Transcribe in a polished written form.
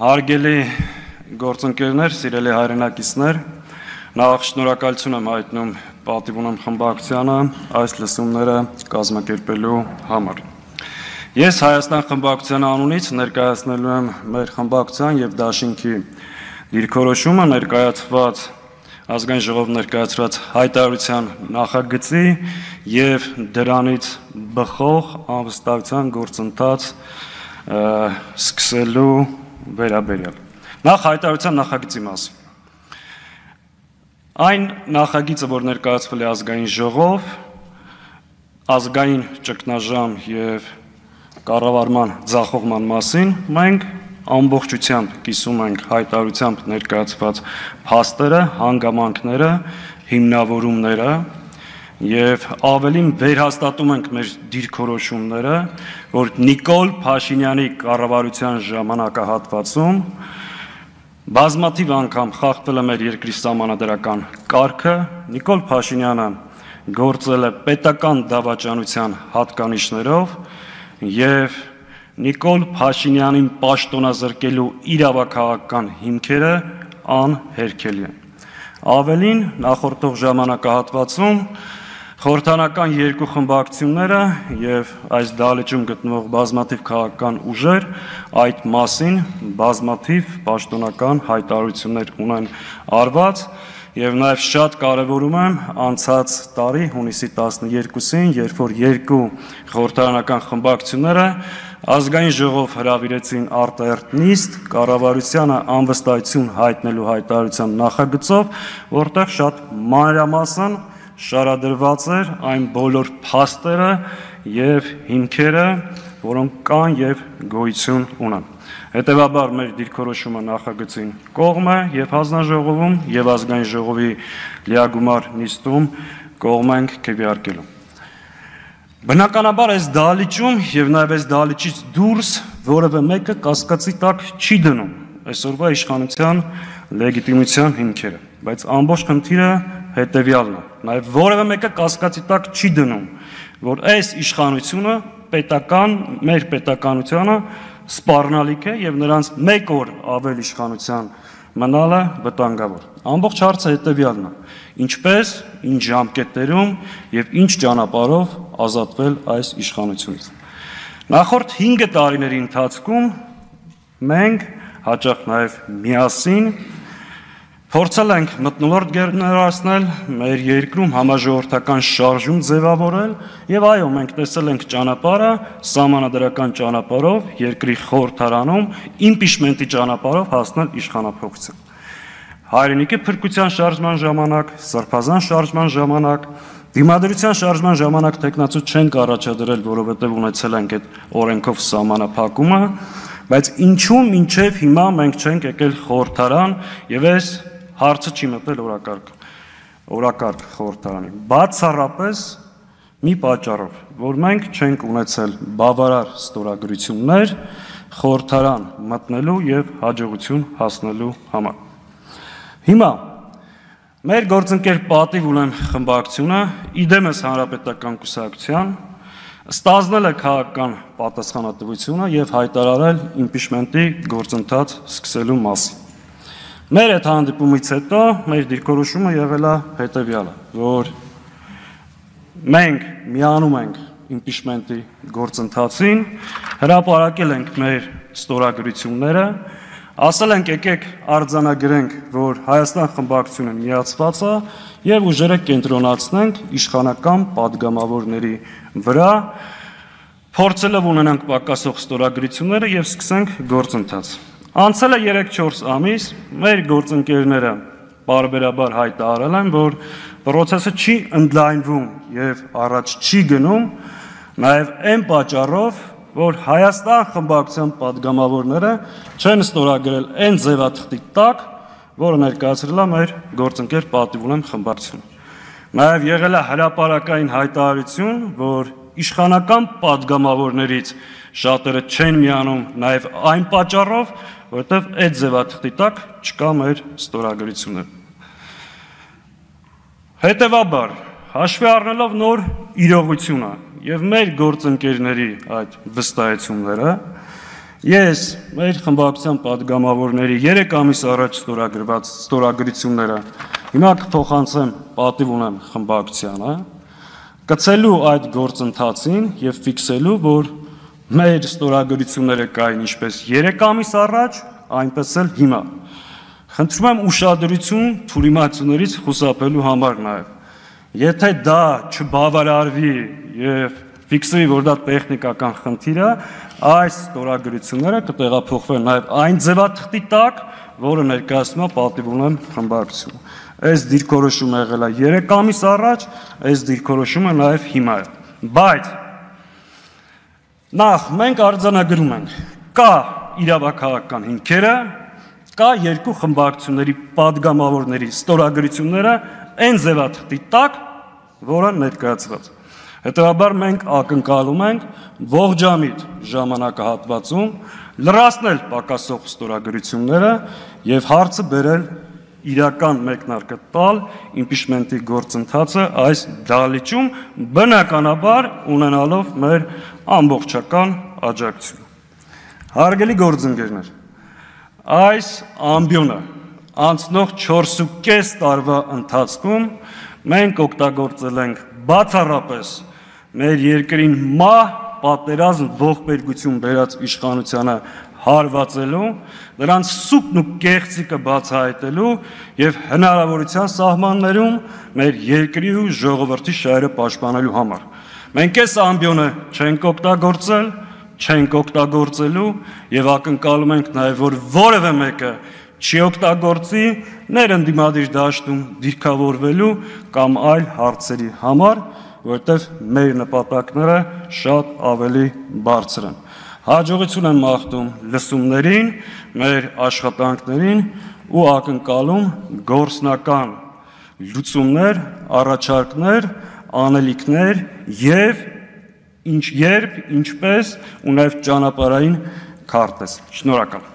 Հարգելի գործընկերներ, սիրելի հայրենակիցներ, նախ շնորհակալություն եմ հայտնում պատիվ ունեմ խմբակցությանը այս լսումները կազմակերպելու համար։ Ես Հայաստան խմբակցության անունից ներկայացնելու եմ մեր խմբակցության եւ Դաշինքի դիրքորոշումը ներկայացված ազգային ժողով ներկայացրած հայտարարության նախագծի եւ դրանից բխող անվստահության գործընթաց սկսելու վերաբերյալ։ Նախ հայտարարության նախագծի մասին։ Այն նախագիծը, որ ներկայացվել է ազգային ժողով, ազգային ճգնաժամ եւ կառավարման ձախողման մասին, մենք ամբողջությամբ կիսում ենք հայտարարությամբ ներկայացված փաստերը, հանգամանքները, հիմնավորումները եւ ավելին վերհաստատում ենք մեր դիրքորոշումները, որ Նիկոլ Փաշինյանի կառավարության ժամանակահատվածում բազմաթիվ անգամ խախտվել է մեր երկրի սահմանադրական կարգը, Նիկոլ Փաշինյանը գործել է պետական դավաճանության հատկանիշներով եւ Նիկոլ Փաշինյանին պաշտոնազրկելու իրավաքաղաքական հիմքերը անհերքելի են։ Ավելին, նախորդող ժամանակահատվածում խորհրդանական երկու խմբակցությունները եւ այս դահլիճում գտնվող բազմաթիվ քաղաքական ուժեր այդ մասին բազմաթիվ պաշտոնական հայտարարություններ ունեն արված եւ նաեւ շատ կարեւորում եմ անցած տարի հունիսի 12-ին, երբ որ երկու խորհրդարանական խմբակցությունները ազգային ժողով հրավիրեցին արտահերթ նիստ կառավարությանը անվստահություն հայտնելու հայտարարության նախագծով, որտեղ շատ մանրամասն շարադրված էր այն բոլոր փաստերը եւ հիմքերը, որոնք կան եւ գոյություն ունեն։ Հետևաբար մեր դիրքորոշումը նախագծին կողմ է եւ հանձնաժողովում եւ ազգային ժողովի լիագումար նիստում կողմ ենք քվեարկելու։ Բնականաբար այս դահլիճում եւ նաեւ այս դահլիճից դուրս որևէ մեկը կասկածի տակ չի դնում այսօրվա իշխանության լեգիտիմության հիմքերը, բայց ամբողջ խնդիրը հետեւյալն է։ Նաեւ որևէ մեկը կասկածի տակ չի դնում, որ այս իշխանությունը պետական մեր պետականությունը սպառնալիք է եւ նրանց մեկ օր ավել իշխանության մնալը վտանգավոր։ Ամբողջ հարցը հետեւյալն է. ինչպես, ինչ ժամկետներում եւ ինչ ճանապարհով ազատվել այս իշխանությունից։ Նախորդ 5 տարիների ընթացքում մենք հաճախ նաեւ միասին փորձել ենք մթնոլորտ գերներացնել, մեր երկրում համաժողովրդական շարժում ձևավորել եւ այո, մենք տեսել ենք ճանապարհը, սահմանադրական ճանապարհով, երկրի խորհրդարանում, իմպիչմենտի ճանապարհով հասնել իշխանափոխության։ Հայրենիքի փրկության շարժման ժամանակ, սրբազան շարժման ժամանակ, դիմադրության շարժման ժամանակ տեխնացու չենք առաջադրել, որովհետեւ ունեցել ենք այդ օրենքով սահմանափակումը, բայց ինչու մինչեւ հիմա մենք չենք եկել խորհրդարան եւ այս հարցը չի մտել օրակարգ խորհրդարանի։ Բացառապես մի պատճառով, որ մենք չենք ունեցել բավարար ստորագրություններ խորհրդարան մտնելու եւ հաջողություն հասնելու համար։ Հիմա մեր գործընկեր պատիվ ունեմ խմբակցությունը իդեմս հանրապետական կուսակցության ստանձնել է քաղաքական պատասխանատվությունը եւ հայտարարել իմպիչմենտի գործընթաց սկսելու մասին։ Մեր այդ հանդիպումից հետո մեր դիրքորոշումը եղել է հետեւյալը, որ մենք միանում ենք իմպիչմենտի գործընթացին, հրապարակել ենք մեր ստորագրությունները, ասել ենք եկեք արձանագրենք, որ Հայաստան խմբակցությունը միացված է եւ ուժերը կենտրոնացնենք իշխանական падգամավորների վրա, փորձելով ունենանք պակասող ստորագրությունները եւ սկսենք գործընթաց։ Անցել է 3-4 ամիս, մեր գործընկերները բարբերաբար հայտարարել են, որ process-ը չի ընդլայնվում եւ առաջ չի գնում, նաեւ այն պատճառով, որ Հայաստան խմբակցության падգամավորները չեն ստորագրել այն ձևաթղթի տակ, որը ներկայացրել է մեր գործընկեր պատիվ ունեմ խմբակցությունը։ Նաեւ եղել է հրապարակային հայտարարություն, որ իշխանական падգամավորներից շատերը չեն միանում նաեւ այն պատճառով, որովհետեւ այդ ձևաթղթի տակ չկա մեր ստորագրությունը։ Հետևաբար, հաշվի առնելով նոր իրողությունը եւ մեր գործընկերների այդ վստահությունները Ես մեր խմբակցության պատգամավորների 3 ամիս առաջ ստորագրված ստորագրությունները հիմա կփոխանցեմ պատիվ ունեմ խմբակցությանը, կցելու այդ գործընթացին եւ ֆիքսելու, որ մեր ստորագրությունները կային ինչպես 3 ամիս առաջ, այնպես էլ հիմա։ Խնդրում եմ ուշադրություն թյուրիմացություններից խուսափելու համար նաեւ։ Եթե դա չբավարարվի եւ ֆիքսվի, որ դա տեխնիկական խնդիր է, այս ստորագրությունները կտեղափոխվեն նաև այն ձևաթղթի տակ, որը ներկայացնում է պատիվ ունեմ խմբակցությունը։ Այս դիրքորոշումը եղել է 3 ամիս առաջ, այս դիրքորոշումը նաև հիմա է։ Բայց նախ մենք արձանագրում ենք, կա իրավաքաղաքական հիմքերը, կա երկու խմբակցությունների պատգամավորների ստորագրությունները այն ձևաթղթի տակ, որը ներկայացված է։ Հետևաբար մենք ակնկալում ենք ողջամիտ ժամանակահատվածում լրացնել պակասող ստորագրությունները եւ հարցը բերել իրական մեկնարկը տալ իմպիչմենտի գործընթացը այս դահլիճում բնականաբար ունենալով մեր ամբողջական աջակցություն։ Հարգելի գործընկերներ, այս ամբիոնը անցնող 4.5 տարվա ընթացքում մենք օգտագործել ենք բացառապես մեր երկրին մահ պատերազմ ողբերգություն բերած իշխանությանը հարվածելու, նրանց սուտն ու կեղծիկը բացահայտելու եւ հնարավորության սահմաններում մեր երկրի ու ժողովրդի շահերը պաշտպանելու համար։ Մենք այս ամբիոնը չենք օգտագործել, չենք օգտագործելու եւ ակնկալում ենք նաեւ, որ որևէ մեկը չի օգտագործի ներընդդիմադիր դաշտում դիրքավորվելու կամ այլ հարցերի համար, որտեղ մեր նպատակները շատ ավելի բարձր են։ Հաջողություն եմ մաղթում լսումներին, մեր աշխատանքներին ու ակնկալում գործնական լուծումներ, առաջարկներ, անելիքներ եւ ինչպես ու նաեւ ճանապարհային քարտեզ։ Շնորհակալ